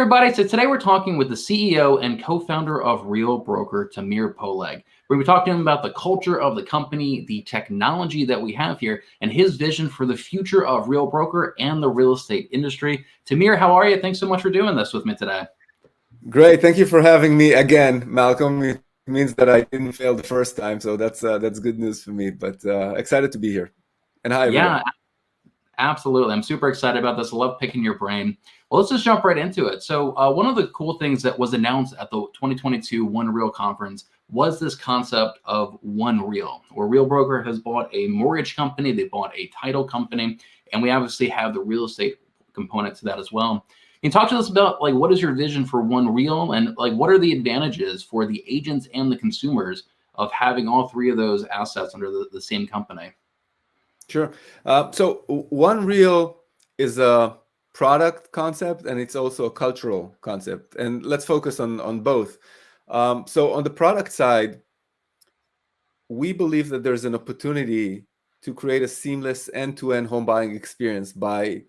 everybody. So today we're talking with the CEO and co-founder of Real Broker, Tamir Poleg. We're talking about the culture of the company, the technology that we have here, and his vision for the future of Real Broker and the real estate industry. Tamir, how are you? Thanks so much for doing this with me today. Great. Thank you for having me again, Malcolm. It means that I didn't fail the first time, so that's good news for me. But excited to be here. And hi, everyone. Yeah, absolutely. I'm super excited about this. I love picking your brain. Well, let's just jump right into it. So one of the cool things that was announced at the 2022 One Real conference was this concept of One Real, where Real Broker has bought a mortgage company, they bought a title company, and we obviously have the real estate component to that as well. Can you talk to us about like what is your vision for One Real, and like what are the advantages for the agents and the consumers of having all three of those assets under the same company? Sure. So One Real is a product concept, and it's also a cultural concept. And let's focus on both. So on the product side, we believe that there's an opportunity to create a seamless end-to-end home buying experience by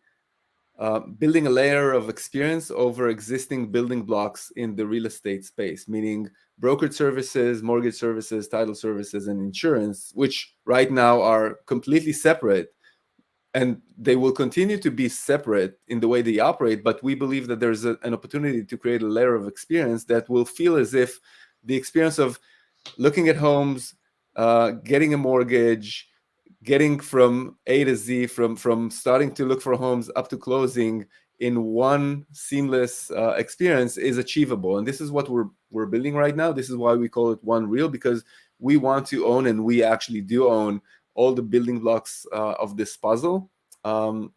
building a layer of experience over existing building blocks in the real estate space, meaning brokerage services, mortgage services, title services, and insurance, which right now are completely separate. And they will continue to be separate in the way they operate. But we believe that there's an opportunity to create a layer of experience that will feel as if the experience of looking at homes, getting a mortgage, getting from A to Z, from starting to look for homes up to closing in one seamless experience is achievable. And this is what we're building right now. This is why we call it One Real, because we want to own, and we actually do own, all the building blocks of this puzzle. And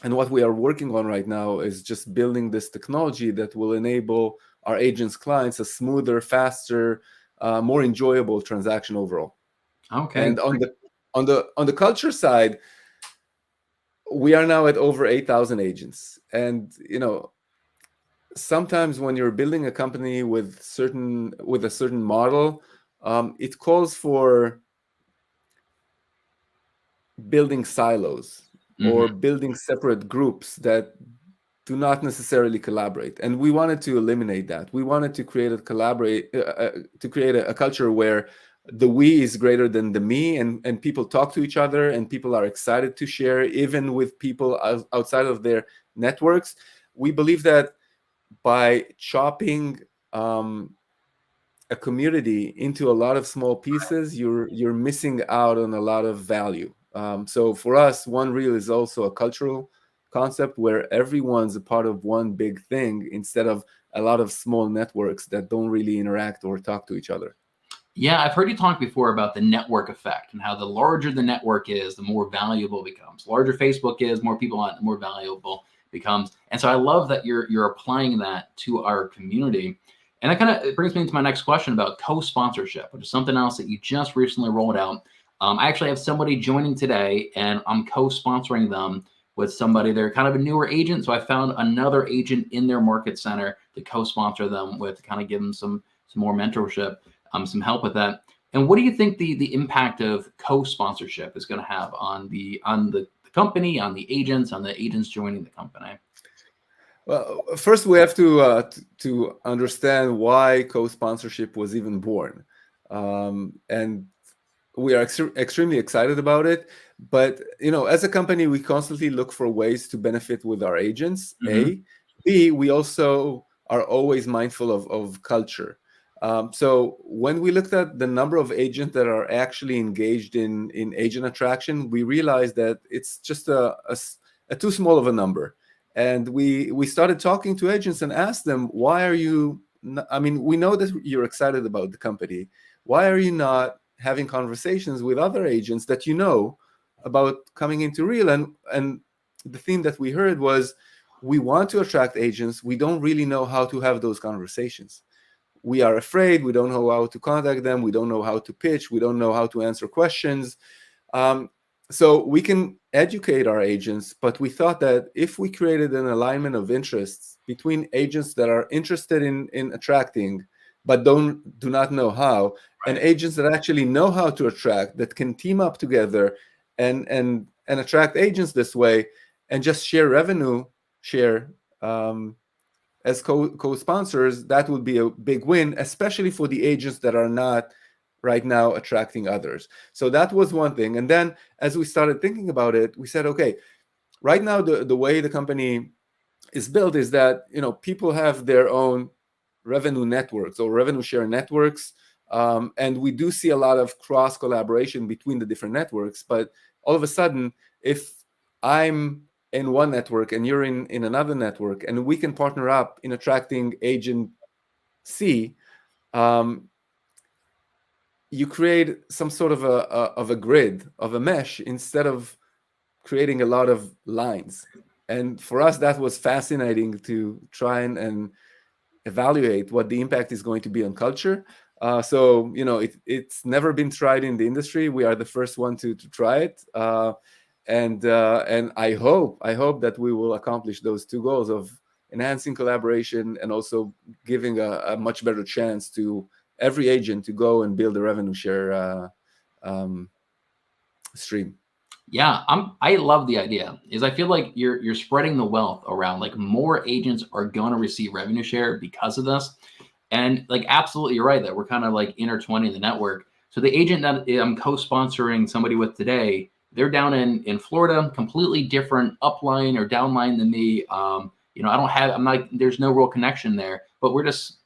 what we are working on right now is just building this technology that will enable our agents' clients a smoother, faster, more enjoyable transaction overall. Okay. And on the culture side, we are now at over 8,000 agents. And sometimes when you're building a company with a certain model, it calls for building silos or building separate groups that do not necessarily collaborate. And we wanted to eliminate that. We wanted to create a culture where the we is greater than the me, and people talk to each other, and people are excited to share, even with people outside of their networks. We believe that by chopping a community into a lot of small pieces, you're missing out on a lot of value. So for us, One Real is also a cultural concept where everyone's a part of one big thing instead of a lot of small networks that don't really interact or talk to each other. Yeah, I've heard you talk before about the network effect and how the larger the network is, the more valuable it becomes. Larger Facebook is, more people on it, the more valuable it becomes. And so I love that you're applying that to our community. And that kind of brings me into my next question about co-sponsorship, which is something else that you just recently rolled out. I actually have somebody joining today, and I'm co-sponsoring them with somebody. They're kind of a newer agent, so I found another agent in their market center to co-sponsor them with, to kind of give them some more mentorship, some help with that. And what do you think the impact of co-sponsorship is going to have on the company, on the agents joining the company? Well, first we have to understand why co-sponsorship was even born, and we are extremely excited about it. But as a company, we constantly look for ways to benefit with our agents. A, B, we also are always mindful of culture. So when we looked at the number of agents that are actually engaged in agent attraction, we realized that it's just a too small of a number. And we started talking to agents and asked them, why are you, we know that you're excited about the company. Why are you not having conversations with other agents that about coming into Real? And the theme that we heard was, we want to attract agents. We don't really know how to have those conversations. We are afraid. We don't know how to contact them. We don't know how to pitch. We don't know how to answer questions. So we can educate our agents, but we thought that if we created an alignment of interests between agents that are interested in attracting, but do not know how, and agents that actually know how to attract, that can team up together and attract agents this way, and just share revenue, as co-sponsors, that would be a big win, especially for the agents that are not right now attracting others. So that was one thing. And then as we started thinking about it, we said, okay, right now the way the company is built is that, you know, people have their own revenue networks or revenue share networks. And we do see a lot of cross collaboration between the different networks. But all of a sudden, if I'm in one network and you're in another network, and we can partner up in attracting agent C, you create some sort of a grid, of a mesh, instead of creating a lot of lines. And for us, that was fascinating to try and evaluate what the impact is going to be on culture. So, you know, it's never been tried in the industry. We are the first one to try it. And I hope that we will accomplish those two goals of enhancing collaboration and also giving a much better chance to every agent to go and build a revenue share stream. Yeah, I love the idea. Is I feel like you're spreading the wealth around. Like more agents are going to receive revenue share because of this. And like absolutely you're right that we're kind of like intertwining the network. So the agent that I'm co-sponsoring somebody with today, they're down in Florida, completely different upline or downline than me. You know, I'm not, there's no real connection there, but we're just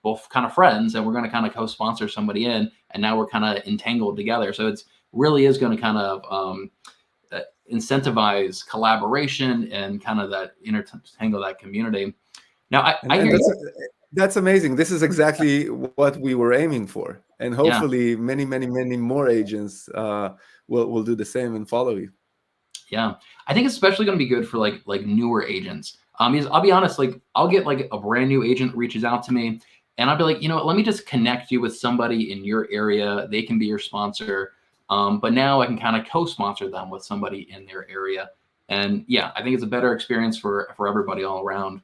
both kind of friends, and we're going to kind of co-sponsor somebody in, and now we're kind of entangled together. So it's really is going to kind of incentivize collaboration and kind of that intertangle that community. Now, I hear that's amazing. This is exactly what we were aiming for, and hopefully, many more agents will do the same and follow you. Yeah, I think it's especially going to be good for like newer agents. Because I'll be honest, like I'll get like a brand new agent reaches out to me, and I'll be like, you know, let me just connect you with somebody in your area. They can be your sponsor. But now I can kind of co-sponsor them with somebody in their area. And yeah, I think it's a better experience for everybody all around.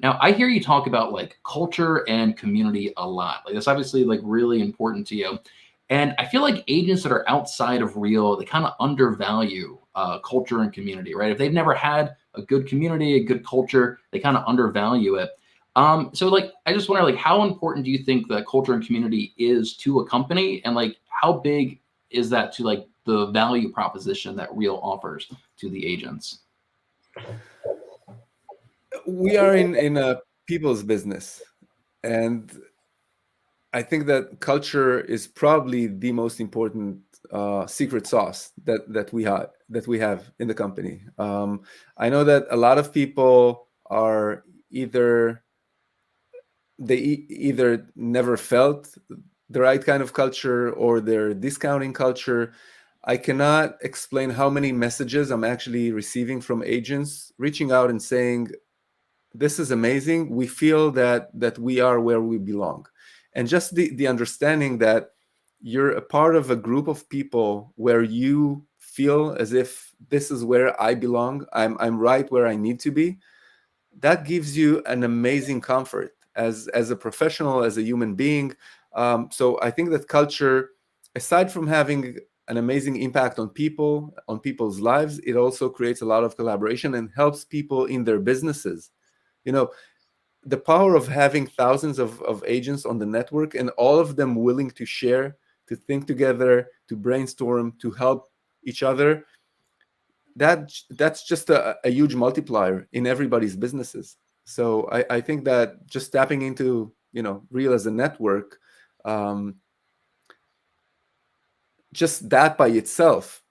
Now, I hear you talk about like culture and community a lot. Like that's obviously like really important to you. And I feel like agents that are outside of Real, they kind of undervalue culture and community, right? If they've never had a good community, a good culture, they kind of undervalue it. So like, I just wonder, like, how important do you think the culture and community is to a company, and like, how big is that to like the value proposition that Real offers to the agents? We are in a people's business, and I think that culture is probably the most important secret sauce that we have in the company. I know that a lot of people are either never felt the right kind of culture, or they're discounting culture. I cannot explain how many messages I'm actually receiving from agents reaching out and saying, this is amazing. We feel that we are where we belong. And just the understanding that you're a part of a group of people where you feel as if this is where I belong, I'm right where I need to be, that gives you an amazing comfort as a professional, as a human being. So I think that culture, aside from having an amazing impact on people, on people's lives, it also creates a lot of collaboration and helps people in their businesses. You know, the power of having thousands of agents on the network, and all of them willing to share, to think together, to brainstorm, to help each other, that's just a huge multiplier in everybody's businesses. So I think that just tapping into, you know, Real as a network, just that by itself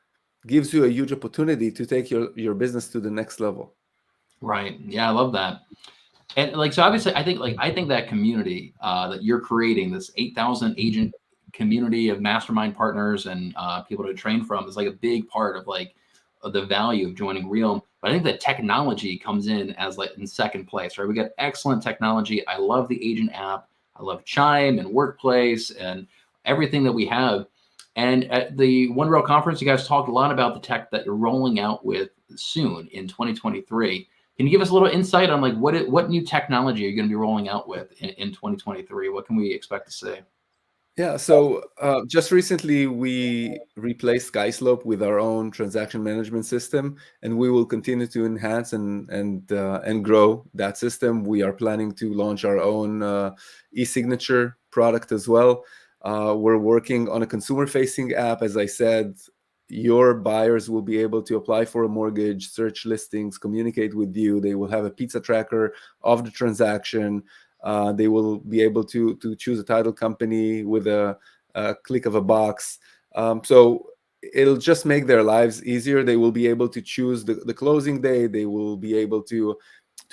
gives you a huge opportunity to take your business to the next level. Right. Yeah, I love that. And like, so obviously, I think that community that you're creating, this 8,000 agent community of mastermind partners and people to train from, is like a big part of like of the value of joining Real. But I think that technology comes in as like in second place, right? We got excellent technology. I love the agent app. I love Chime and Workplace and everything that we have. And at the One Real conference, you guys talked a lot about the tech that you're rolling out with soon in 2023. Can you give us a little insight on like what new technology are you going to be rolling out with in 2023? What can we expect to see? Yeah, so just recently we replaced SkySlope with our own transaction management system, and we will continue to enhance and grow that system. We are planning to launch our own e-signature product as well. We're working on a consumer-facing app. As I said, your buyers will be able to apply for a mortgage, search listings, communicate with you. They will have a pizza tracker of the transaction. They will be able to choose a title company with a click of a box. So it'll just make their lives easier. They will be able to choose the closing day. They will be able to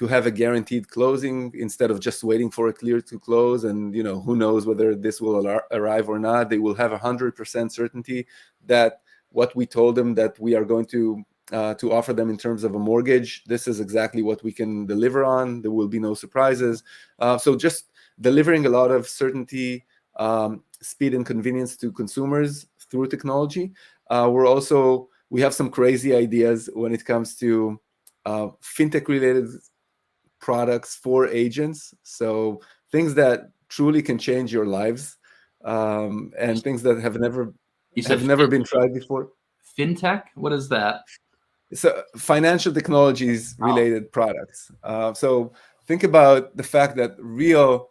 have a guaranteed closing instead of just waiting for a clear to close. And who knows whether this will arrive or not. They will have 100% certainty that what we told them that we are going to offer them in terms of a mortgage, this is exactly what we can deliver on. There will be no surprises. So just delivering a lot of certainty, speed, and convenience to consumers through technology. We have some crazy ideas when it comes to fintech-related products for agents. So things that truly can change your lives, and things that have You said never been tried before. fintech. What is that? So financial technologies Oh, related products. So think about the fact that Real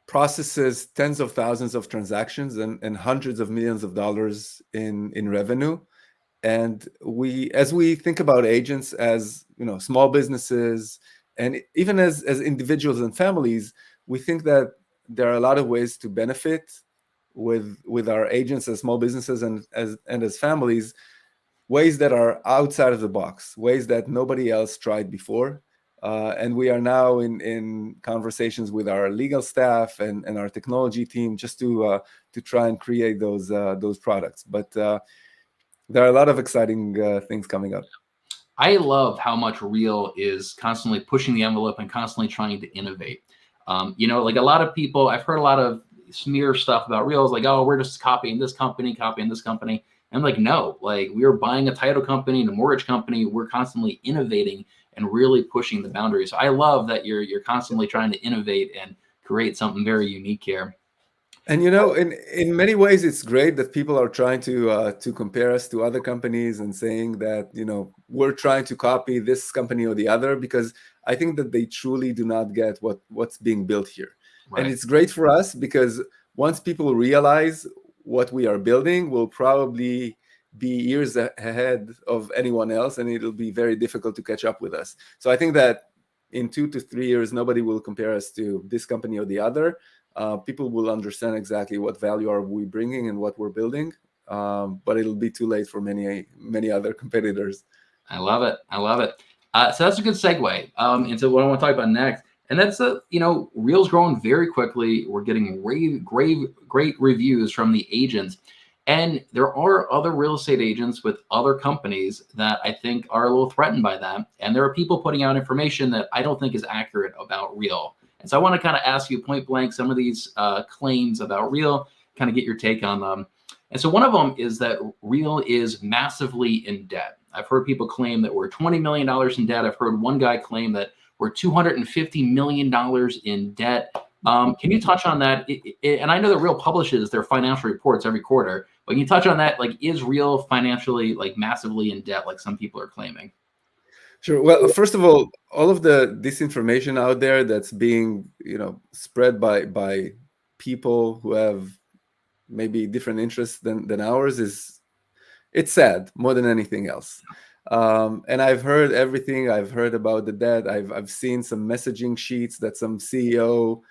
processes tens of thousands of transactions and hundreds of millions of dollars in revenue. And as we think about agents as small businesses, and even as individuals and families, we think that there are a lot of ways to benefit with our agents as small businesses and as families, ways that are outside of the box, ways that nobody else tried before. And we are now in conversations with our legal staff and our technology team just to try and create those products. But there are a lot of exciting things coming up. I love how much Real is constantly pushing the envelope and constantly trying to innovate. Like a lot of people, I've heard a lot of smear stuff about Real. It's like, oh, we're just copying this company, copying this company. And I'm like, no, like we're buying a title company and a mortgage company. We're constantly innovating and really pushing the boundaries. So I love that you're constantly trying to innovate and create something very unique here. And in many ways, it's great that people are trying to compare us to other companies and saying that we're trying to copy this company or the other, because I think that they truly do not get what's being built here. And Right. it's great for us because once people realize what we are building, we'll probably be years ahead of anyone else, and it'll be very difficult to catch up with us. So I think that in 2 to 3 years, nobody will compare us to this company or the other. People will understand exactly what value are we bringing and what we're building, but it'll be too late for many other competitors. I love it. I love it. So that's a good segue into what I want to talk about next. And that's Reel's growing very quickly. We're getting great reviews from the agents. And there are other real estate agents with other companies that I think are a little threatened by that. And there are people putting out information that I don't think is accurate about Reel. And so I want to kind of ask you point blank some of these claims about Reel, kind of get your take on them. And so one of them is that Reel is massively in debt. I've heard people claim that we're $20 million in debt. I've heard one guy claim that we're $250 million in debt. Can you touch on that? And I know that Real publishes their financial reports every quarter, but can you touch on that? Like, is Real financially like massively in debt, like some people are claiming? Sure. Well, first of all of the disinformation out there that's being spread by people who have maybe different interests than ours it's sad more than anything else. And I've heard everything. I've heard about the debt. I've seen some messaging sheets that some CEO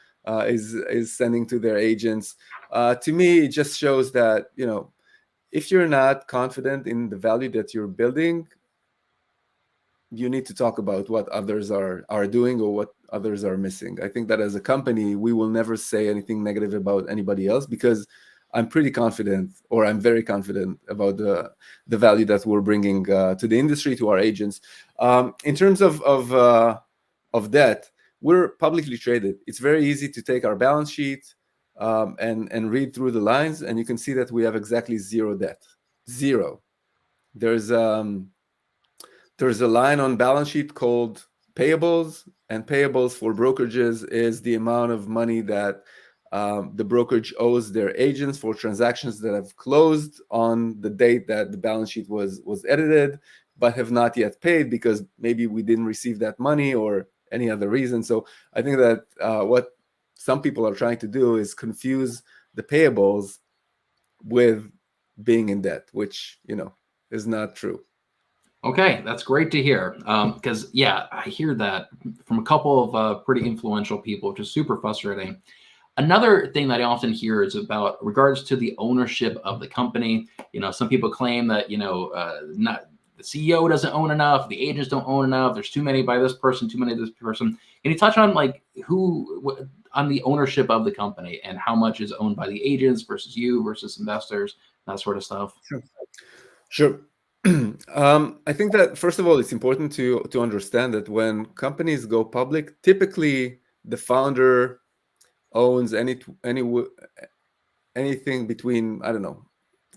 is sending to their agents. To me, it just shows that if you're not confident in the value that you're building, you need to talk about what others are doing or what others are missing. I think that as a company, we will never say anything negative about anybody else, because I'm pretty confident, or I'm very confident about the value that we're bringing to the industry, to our agents. In terms of debt, we're publicly traded. It's very easy to take our balance sheet and read through the lines, and you can see that we have exactly zero debt. Zero. There's a line on balance sheet called payables, and payables for brokerages is the amount of money that The brokerage owes their agents for transactions that have closed on the date that the balance sheet was edited, but have not yet paid because maybe we didn't receive that money or any other reason. So I think that what some people are trying to do is confuse the payables with being in debt, which, is not true. Okay, that's great to hear. Because yeah, I hear that from a couple of pretty influential people, which is super frustrating. Another thing that I often hear is about regards to the ownership of the company. Some people claim that not the CEO doesn't own enough, the agents don't own enough. There's too many by this person, too many of this person. Can you touch on like on the ownership of the company and how much is owned by the agents versus you versus investors, that sort of stuff? Sure. I think that first of all, it's important to understand that when companies go public, typically the founder owns anything between, I don't know,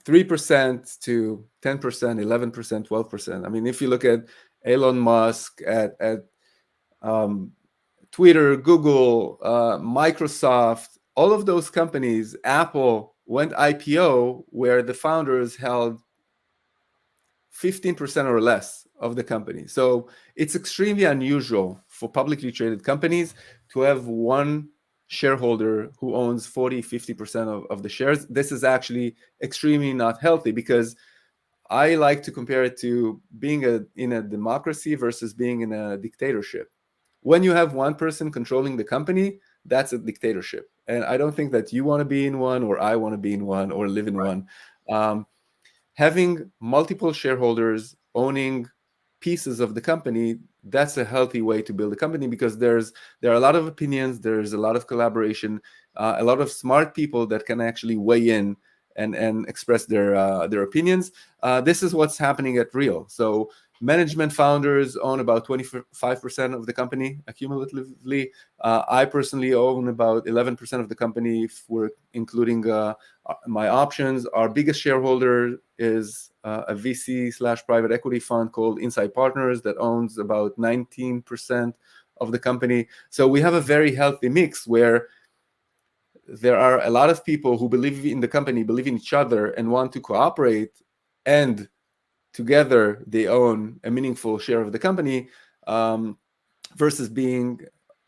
3% to 10%, 11%, 12%. I mean, if you look at Elon Musk, at Twitter, Google, Microsoft, all of those companies, Apple went IPO where the founders held 15% or less of the company. So it's extremely unusual for publicly traded companies to have one shareholder who owns 40, 50% of the shares. This is actually extremely not healthy because I like to compare it to being in a democracy versus being in a dictatorship. When you have one person controlling the company, that's a dictatorship. And I don't think that you want to be in one or I want to be in one or live in one. Having multiple shareholders owning pieces of the company, that's a healthy way to build a company because there are a lot of opinions, there's a lot of collaboration, a lot of smart people that can actually weigh in and express their opinions. This is what's happening at Real. So management founders own about 25% of the company accumulatively. I personally own about 11% of the company if we're including my options. Our biggest shareholder is a VC/private equity fund called Inside Partners that owns about 19% of the company. So we have a very healthy mix where there are a lot of people who believe in the company, believe in each other, and want to cooperate, and together they own a meaningful share of the company, versus being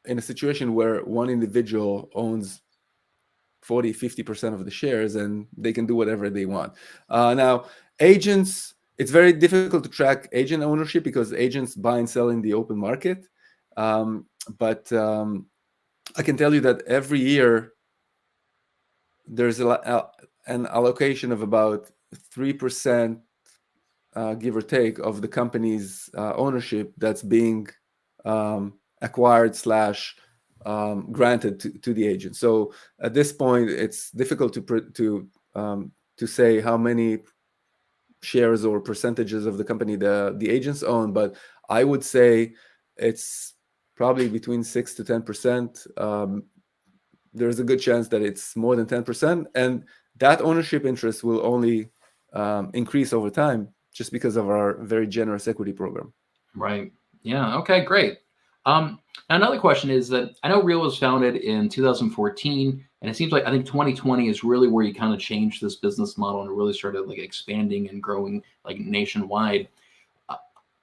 in a situation where one individual owns 40, 50% of the shares and they can do whatever they want. Now, agents, it's very difficult to track agent ownership because agents buy and sell in the open market. But I can tell you that every year there's an allocation of about 3%, give or take, of the company's ownership that's being acquired / granted to the agent. So at this point, it's difficult to say how many shares or percentages of the company the agents own, but I would say it's probably between 6 to 10%. There's a good chance that it's more than 10%, and that ownership interest will only increase over time just because of our very generous equity program. Right. Yeah. Okay, great. Another question is that I know Real was founded in 2014, and it seems like I think 2020 is really where you kind of changed this business model and really started like expanding and growing like nationwide.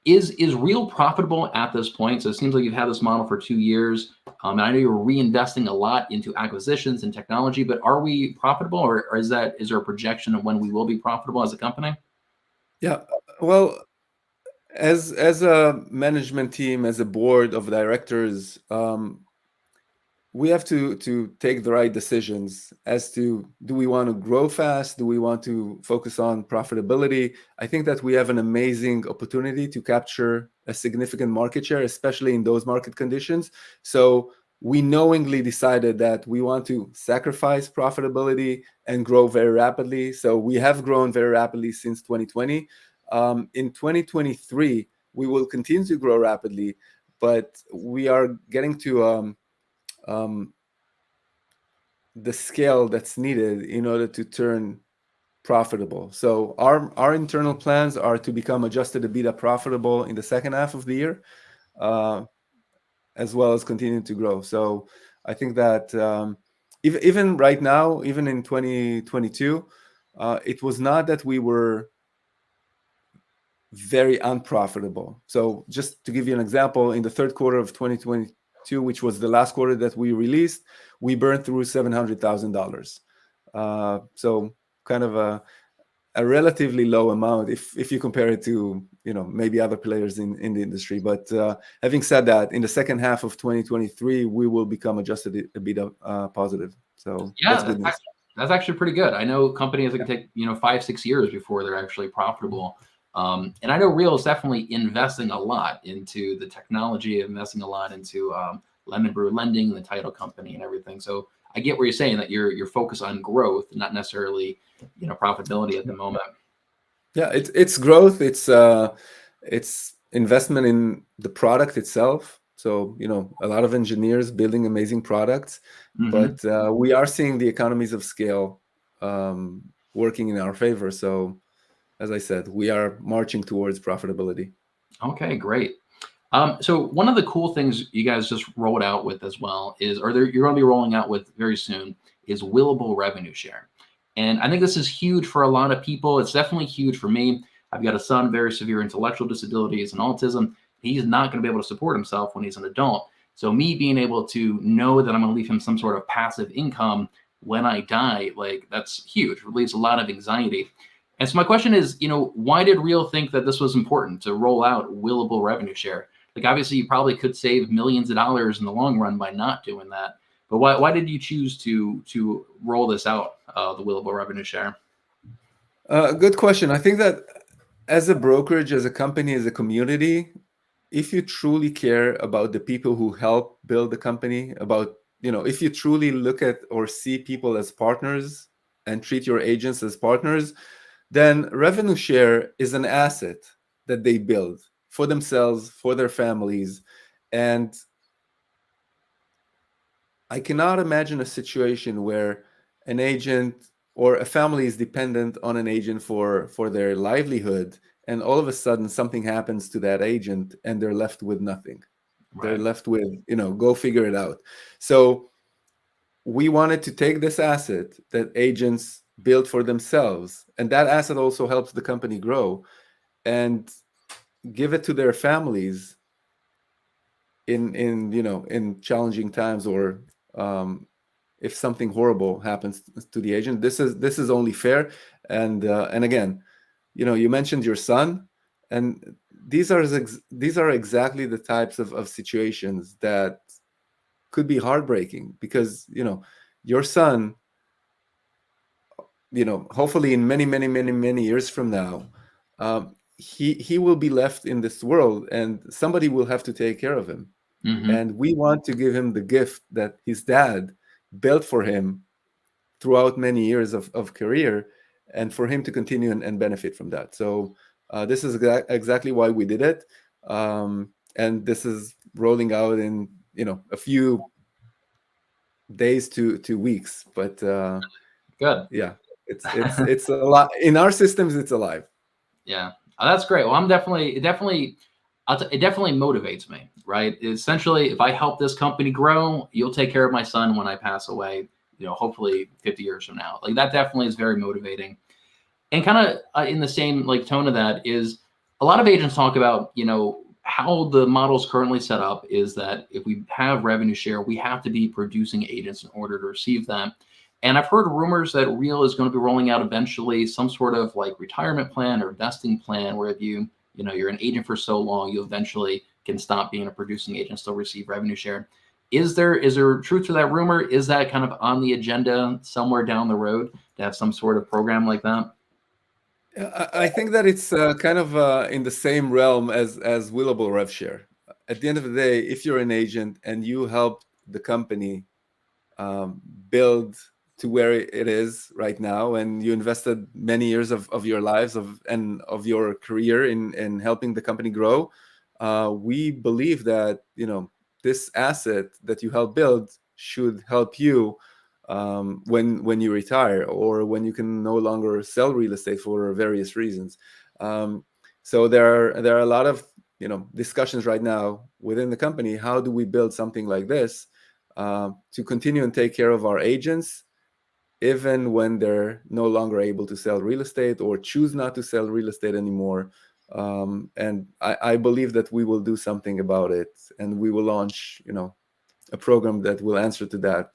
Is Real profitable at this point? So it seems like you've had this model for 2 years. And I know you're reinvesting a lot into acquisitions and technology, but are we profitable, or is there a projection of when we will be profitable as a company? Yeah, well, as a management team, as a board of directors, we have to take the right decisions as to, do we want to grow fast? Do we want to focus on profitability? I think that we have an amazing opportunity to capture a significant market share, especially in those market conditions. So we knowingly decided that we want to sacrifice profitability and grow very rapidly. So we have grown very rapidly since 2020. In 2023, we will continue to grow rapidly, but we are getting to the scale that's needed in order to turn profitable. So our internal plans are to become adjusted EBITDA profitable in the second half of the year, as well as continue to grow. So I think that even right now, even in 2022, it was not that we were very unprofitable. So just to give you an example, in the third quarter of 2022, which was the last quarter that we released, we burned through $700,000. So kind of a relatively low amount if you compare it to maybe other players in the industry. But having said that, in the second half of 2023, we will become adjusted EBITDA positive. So Yeah, that's good news. that's actually pretty good. I know companies that can take 5-6 years before they're actually profitable. And I know Real is definitely investing a lot into the technology, investing a lot into Lemon Brew lending, the title company, and everything. So I get where you're saying that you're focused on growth, not necessarily profitability at the moment. Yeah, it's growth. It's investment in the product itself. So a lot of engineers building amazing products, Hmm. but we are seeing the economies of scale working in our favor. So as I said, we are marching towards profitability. Okay, great. So one of the cool things you guys just rolled out with as well is, or you're going to be rolling out with very soon, is Willable Revenue Share. And I think this is huge for a lot of people. It's definitely huge for me. I've got a son, very severe intellectual disabilities and autism. He's not going to be able to support himself when he's an adult. So me being able to know that I'm going to leave him some sort of passive income when I die, like that's huge. It relieves a lot of anxiety. And so my question is, why did Real think that this was important to roll out Willable Revenue Share? Like obviously you probably could save millions of dollars in the long run by not doing that. But why did you choose to roll this out, the Willable Revenue Share? Good question. I think that as a brokerage, as a company, as a community, if you truly care about the people who help build the company, about if you truly look at or see people as partners and treat your agents as partners, then revenue share is an asset that they build for themselves, for their families. And I cannot imagine a situation where an agent or a family is dependent on an agent for their livelihood, and all of a sudden something happens to that agent and they're left with nothing. They're Right. left with, go figure it out. So we wanted to take this asset that agents build for themselves, and that asset also helps the company grow, and give it to their families in challenging times, or if something horrible happens to the agent. This is only fair. And again, you mentioned your son, and these are exactly the types of situations that could be heartbreaking, because your son, hopefully in many many many many years from now, he will be left in this world, and somebody will have to take care of him. Hmm. And we want to give him the gift that his dad built for him throughout many years of career, and for him to continue and benefit from that. So this is exactly why we did it. And this is rolling out in a few days to weeks, but Good. yeah, it's a lot in our systems. It's alive. Yeah. That's great. Well, it definitely motivates me, right? Essentially, if I help this company grow, you'll take care of my son when I pass away, hopefully 50 years from now. Like that definitely is very motivating. And kind of in the same like tone of that is a lot of agents talk about, how the model's currently set up is that if we have revenue share, we have to be producing agents in order to receive them. And I've heard rumors that Real is going to be rolling out eventually some sort of like retirement plan or vesting plan where if you're an agent for so long, you eventually can stop being a producing agent, still receive revenue share. Is there truth to that rumor? Is that kind of on the agenda somewhere down the road to have some sort of program like that? I think that it's kind of in the same realm as Willable Rev Share. At the end of the day, if you're an agent and you help the company build to where it is right now, and you invested many years of your lives and of your career in helping the company grow, we believe that this asset that you help build should help you when you retire, or when you can no longer sell real estate for various reasons. So there are a lot of discussions right now within the company. How do we build something like this to continue and take care of our agents, even when they're no longer able to sell real estate or choose not to sell real estate anymore. And I believe that we will do something about it, and we will launch, a program that will answer to that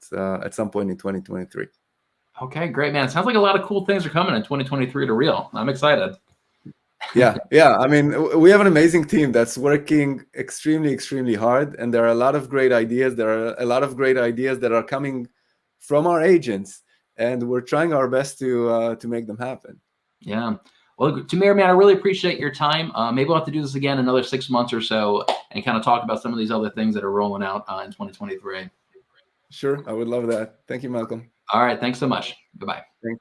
at some point in 2023. Okay, great, man. It sounds like a lot of cool things are coming in 2023 to Real. I'm excited. Yeah. I mean, we have an amazing team that's working extremely, extremely hard, and there are a lot of great ideas. There are a lot of great ideas that are coming from our agents, and we're trying our best to make them happen. Yeah. Well, Tamir, man, I really appreciate your time. Maybe we'll have to do this again another 6 months or so and kind of talk about some of these other things that are rolling out in 2023. Sure, I would love that. Thank you, Malcolm. All right. Thanks so much. Goodbye. Thank